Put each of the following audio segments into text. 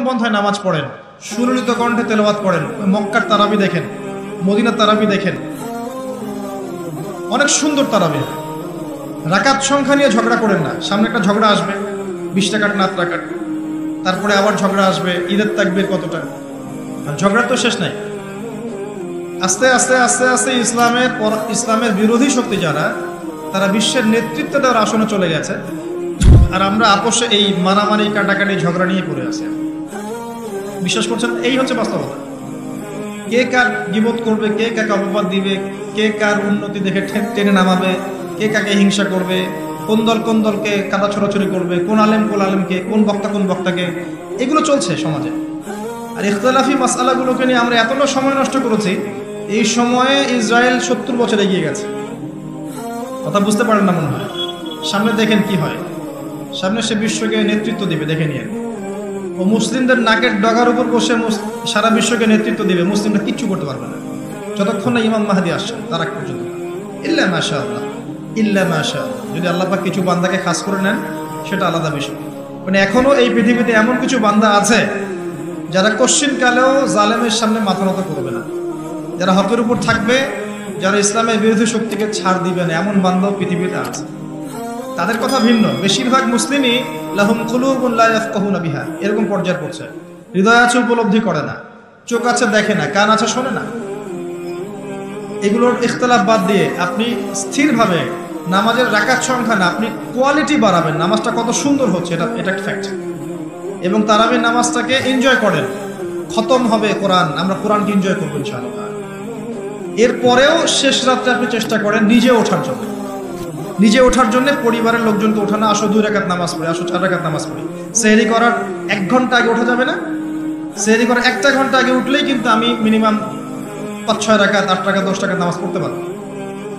পন্থায় নামাজ পড়েন, সুললিত কণ্ঠে তেলাওয়াত করেন, মক্কার তারাবি দেখেন, মদিনার তারাবি দেখেন, অনেক সুন্দর তারাবি। রাকাত সংখ্যা নিয়ে ঝগড়া করেন না। সামনে একটা ঝগড়া আসবে 20 রাকাত না 8 রাকাত, তারপরে আবার ঝগড়া আসবে ঈদের তাকবীর কতটা, আর ঝগড়া তো শেষ নাই। আস্তে আস্তে আস্তে আস্তে ইসলামের বিরোধী শক্তি যারা, তারা বিশ্বের নেতৃত্ব দেওয়ার আসনে চলে গেছে, আর আমরা আপোষে এই মারামারি কাটাকাটি ঝগড়া নিয়ে পড়ে আছি। বিশ্বাস করছেন? এই হচ্ছে বাস্তবতা। কে কার গীবত করবে, কে কাকে অপবাদ দিবে, কে কার উন্নতি দেখে টেনে নামাবে, কে কাকে হিংসা করবে, কোন দলকে কাদা ছড়াছড়ি করবে, কোন আলেমকে, কোন বক্তাকে, এগুলো চলছে সমাজে। আর ইখতিলাফি মাসআলাগুলোকে নিয়ে আমরা এতটা সময় নষ্ট করেছি, এই সময়ে ইসরায়েল 70 বছর এগিয়ে গেছে। কথা বুঝতে পারেন না মনে হয়। সামনে দেখেন কি হয়। সামনে সে বিশ্বকে নেতৃত্ব দিবে, দেখে নিয়ে। ও মুসলিমদের নাকের ডগার উপর বসে সারা বিশ্বকে নেতৃত্ব দিবে। মুসলিমরা কিচ্ছু করতে পারবে না যতক্ষণ না ইমাম মাহদী আসছে, তার আগ পর্যন্ত। ইল্লা মাশাআল্লাহ, ইল্লা মাশাআল্লাহ। যদি আল্লাহ পাক কিছু বান্দাকে খাস করে নেন, সেটা আলাদা বিষয়। মানে এখনো এই পৃথিবীতে এমন কিছু বান্দা আছে যারা কশ্চিনকালেও জালেমের সামনে মাথা নত করবে না, যারা হকের উপর থাকবে, যারা ইসলামের বিরোধী শক্তিকে ছাড় দিবে না, এমন বান্দাও পৃথিবীতে আছে। তাদের কথা ভিন্ন। বেশিরভাগ মুসলিমই লাহুম কুলুবুন লা ইয়াফকাহুনা বিহা, এরকম পর্যায়ে পড়ছে। হৃদয় আছে, উপলব্ধি করে না, চোখ আছে, দেখে না, কান আছে, শোনে না। এগুলোর ইখতিলাফ বাদ দিয়ে আপনি স্থিরভাবে নামাজের রাকাত সংখ্যা না, আপনি কোয়ালিটি বাড়াবেন। নামাজটা কত সুন্দর হচ্ছে, এটা একটা ফ্যাক্ট। এবং তারাবির নামাজটাকে এনজয় করেন। খতম হবে কোরআন, আমরা কোরআনকে এনজয় করবো ইনশাআল্লাহ। এরপরেও শেষ রাত্রে আপনি চেষ্টা করেন নিজে ওঠার জন্য পরিবারের লোকজনকে ওঠানো। আসো 2 রাকাত নামাজ পড়ি, আসো 4 রাকাত নামাজ পড়ি। সেহরি করার 1 ঘন্টা আগে ওঠা যাবে না? সেহরি করার 1টা ঘন্টা আগে উঠলেই কিন্তু আমি মিনিমাম 5-6 রাকাত, 8 রাকাত, 10 রাকাত নামাজ পড়তে পারবো।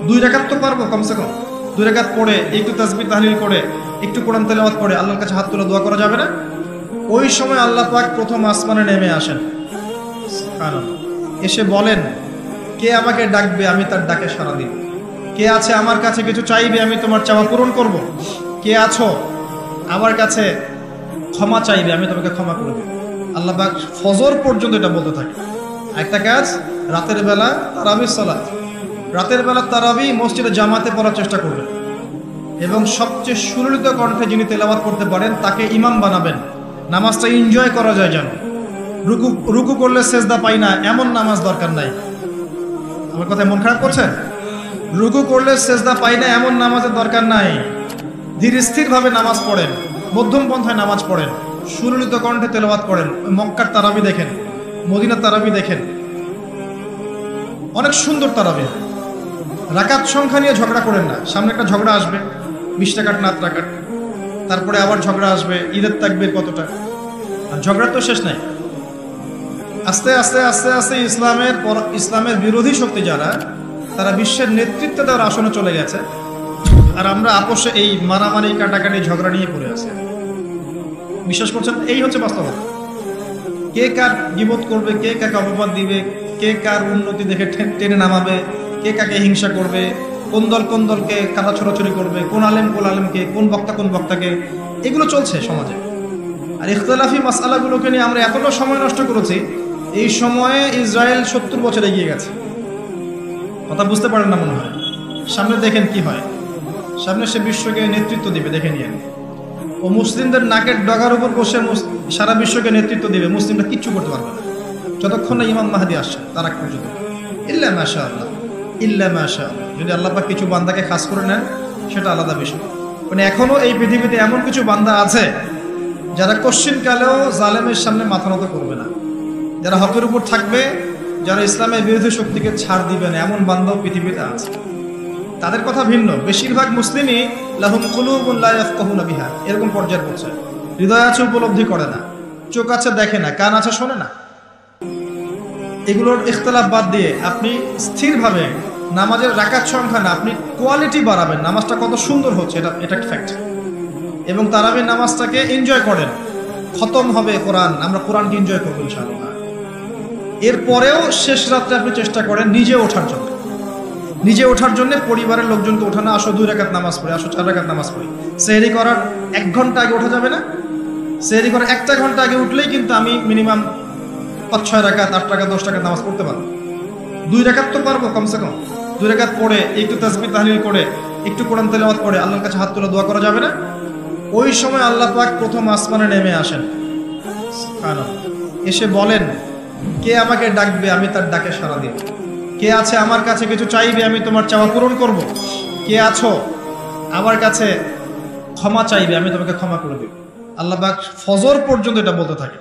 2 রাকাত তো পারবো কমসে কম। 2 রাকাত পড়ে একটু তাসবিহ তাহলিল করে, একটু কোরআন তেলাওয়াত করে আল্লাহর কাছে হাত তুলে দোয়া করা যাবে না? ওই সময় আল্লাহ পাক প্রথম আসমানে নেমে আসেন, সুবহানাল্লাহ। এসে বলেন, কে আমাকে ডাকবে, আমি তার ডাকে সাড়া দিব। কে আছে আমার কাছে কিছু চাইবে, আমি তোমার চাওয়া পূরণ করব। কে আছো আমার কাছে ক্ষমা চাইবে, আমি তোমাকে ক্ষমা করে দেব। আল্লাহ পাক ফজর পর্যন্ত এটা বলতে থাকে। একটা কাজ, রাতের বেলা তারাবির সালাত, রাতের বেলা তারাবি মসজিদে জামাতে পড়ার চেষ্টা করবেন, এবং সবচেয়ে সুললিত কণ্ঠে যিনি তেলাওয়াত করতে পারেন তাকে ইমাম বানাবেন। নামাজটা এনজয় করা যায় যেন। রুকু করলে সেজদা পাই না, এমন নামাজ দরকার নাই। আমার কথায় মন খারাপ করছেন? রুকু করলে সেজদা পাই না, এমন নামাজের দরকার নাই। ধীর স্থিরভাবে নামাজ পড়েন, মধ্যম পন্থায় নামাজ পড়েন, সুললিত কণ্ঠে তেলাওয়াত করেন, মক্কার তারাবি দেখেন, মদিনার তারাবি দেখেন, অনেক সুন্দর তারাবি। রাকাত সংখ্যা নিয়ে ঝগড়া করেন না। সামনে একটা ঝগড়া আসবে 20 রাকাত না 8 রাকাত, তারপরে আবার ঝগড়া আসবে ঈদের তাকবীর কতটা, আর ঝগড়া তো শেষ নাই। আস্তে আস্তে আস্তে আস্তে ইসলামের বিরোধী শক্তি যারা, তারা বিশ্বের নেতৃত্ব দেওয়ার আসনে চলে গেছে, আর আমরা আপোষে এই মারামারি কাটাকাটি ঝগড়া নিয়ে পড়ে আছি। বিশ্বাস করছেন? এই হচ্ছে বাস্তবতা। কে কার গীবত করবে, কে কাকে অপবাদ দিবে, কে কার উন্নতি দেখে টেনে নামাবে, কে কাকে হিংসা করবে, কোন দলকে কাদা ছড়াছড়ি করবে, কোন আলেমকে, কোন বক্তাকে, এগুলো চলছে সমাজে। আর ইখতিলাফি মাসআলাগুলোকে নিয়ে আমরা এতটা সময় নষ্ট করেছি, এই সময়ে ইসরায়েল 70 বছর এগিয়ে গেছে। কথা বুঝতে পারেন না মনে হয়। সামনে দেখেন কি হয়। সামনে সে বিশ্বকে নেতৃত্ব দিবে, দেখে নিয়ে। ও মুসলিমদের নাকের ডগার উপর বসে সারা বিশ্বকে নেতৃত্ব দিবে। মুসলিমরা কিচ্ছু করতে পারবে না যতক্ষণ না ইমাম মাহদী আসছে, তার আগ পর্যন্ত। ইল্লা মাশাআল্লাহ, ইল্লা মাশাআল্লাহ। যদি আল্লাহ পাক কিছু বান্দাকে খাস করে নেন, সেটা আলাদা বিষয়। মানে এখনো এই পৃথিবীতে এমন কিছু বান্দা আছে যারা কশ্চিনকালেও জালেমের সামনে মাথা নত করবে না, যারা হকের উপর থাকবে, যারা ইসলামের বিরোধী শক্তিকে ছাড় দিবে না, এমন বান্দাও পৃথিবীতে আছে। তাদের কথা ভিন্ন। বেশিরভাগ মুসলিমই লাহুম কুলুবুন লা ইয়াফকাহুনা বিহা, এরকম পর্যায়ে পড়ছে। হৃদয় আছে, উপলব্ধি করে না, চোখ আছে, দেখে না, কান আছে, শোনে না। এগুলোর ইখতিলাফ বাদ দিয়ে আপনি স্থিরভাবে নামাজের রাকাত সংখ্যা না, আপনি কোয়ালিটি বাড়াবেন। নামাজটা কত সুন্দর হচ্ছে, এটা একটা ফ্যাক্ট। এবং তারাবির নামাজটাকে এনজয় করেন। খতম হবে কোরআন, আমরা কোরআনকে এনজয় করবো ইনশাআল্লাহ। এরপরেও শেষ রাত্রে আপনি চেষ্টা করেন নিজে ওঠার জন্য পরিবারের লোকজনকে ওঠানো। আসো 2 রাকাত নামাজ পড়ি, আসো 4 রাকাত নামাজ পড়ি। সেহরি করার 1 ঘন্টা আগে ওঠা যাবে না? সেহরি করে 1টা ঘন্টা আগে উঠলেই কিন্তু আমি মিনিমাম 5-6 রাকাত 8 রাকাত 10 রাকাত নামাজ পড়তে পারবো। 2 রাকাত তো পারবো কমসে কম। 2 রাকাত পড়ে একটু তাসবিহ তাহলিল করে একটু কোরআন তেলাওয়াত করে আল্লাহর কাছে হাত তুলে দোয়া করা যাবে না? ওই সময় আল্লাহ পাক প্রথম আসমানে নেমে আসেন, এসে বলেন, কে আমাকে ডাকবে আমি তার ডাকে সাড়া দিব, কে আছে আমার কাছে কিছু চাইবে আমি তোমার চাওয়া পূরণ করব, কে আছো আমার কাছে ক্ষমা চাইবে আমি তোমাকে ক্ষমা করে দেব। আল্লাহ পাক ফজর পর্যন্ত এটা বলতে থাকে।